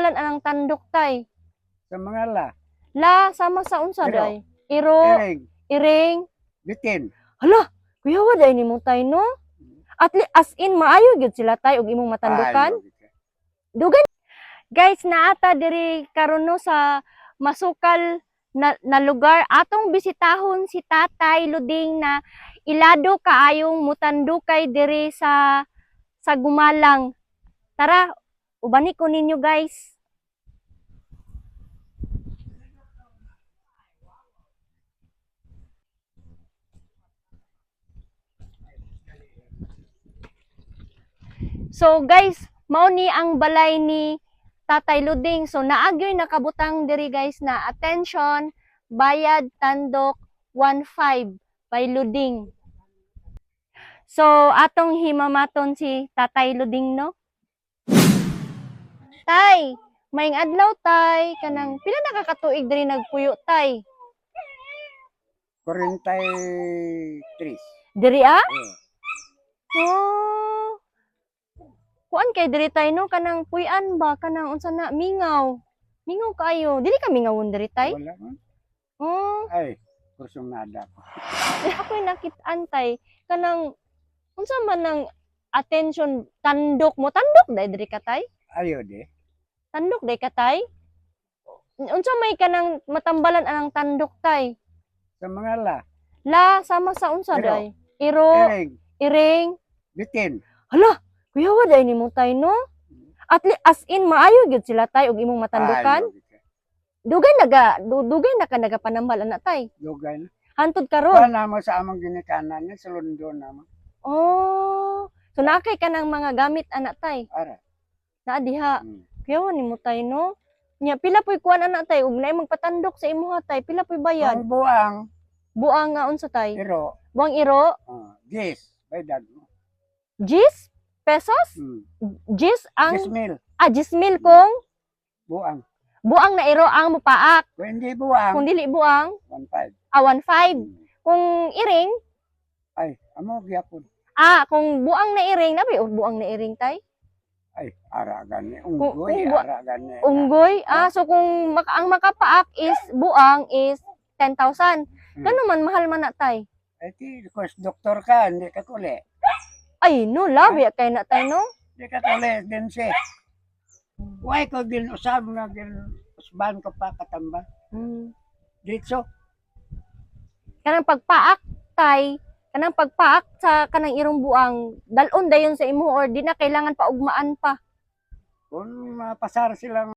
matambalan anang tandok tay. Sa mga la. La sama sa unsa Iro. day? Iro, Iring. iring. Bitin. Hala, kuya wa day nimo tay no? As in maayo gyud sila tay og imong matandukan. Dugan guys, naata diri karon no sa masukal na lugar atong bisitahon si Tatay Luding na ilado kaayong mutandukay diri sa Gumalang. Tara, ubani ko ninyo guys. So guys, mao ni ang balay ni Tatay Luding. So naagyoy nakabutang diri guys na attention, bayad tandok 1.5 by Luding. So atong himamaton si Tatay Luding no. Tay, maing adlaw tay, kanang pila nakakatuig diri nagpuyo tay? 43. Diri ah? Oh. Oh. Kuan kay diri tay no kanang puy-an ba kanang unsa na mingaw. Mingaw kaayo. Dili ka mingawon diri tay? Wala man. Oh, Ay, kursong nada ko. ako'y nakit-an tay kanang unsa man nang attention tandok mo tandok day diri ka tay? Ayo de. Tandok day ka tay? Unsa may kanang matambalan anang tandok tay? Sa mga la. La sama sa unsa Iro. day? Iro, Iring. iring. Bitin. Hala, kuya wa day nimo tay no? As in maayo gyud sila tay og imong matandukan. Dugay na ka nagapanambal ana tay. Dugay na. Hantod karon. Wala mo sa among ginikanan ni sulundo naman. Oh. So nakay ka ng mga gamit ana tay. Ara. Naa diha. Hmm. Kuya wa nimo tay no? Nya pila poy kuan ana tay ug naay magpatandok sa imuha tay. Pila poy bayad? Ang buang. Buang nga unsa tay? Iro. Buang iro? Yes. Bayad mo. 10 pesos? 10 ang 10,000. 10,000 kung Buang. buang na iro ang mupaak. Kung hindi buang. Kung dili buang, 1.5. 1.5. Kung iring, Ay, amo gyapon. kung buang na iring, nabi buang na iring tay? Ay, ara gani. Unggoy, Kung ara gani. unggoy, so kung ang makapaak is buang is 10,000. Gano man mahal man na tay? Ay, kung doktor ka, hindi ka kuli. Ay, no, labi kay na tay no? Hindi ka kuli din siya. Why ko din usab na din usban ko pa katambal. Dito. Kanang pagpaak tay, kanang pagpaak sa kanang irong buang, dalon dayon sa imo or di na kailangan pa ugmaan pa. Kung mapasar silang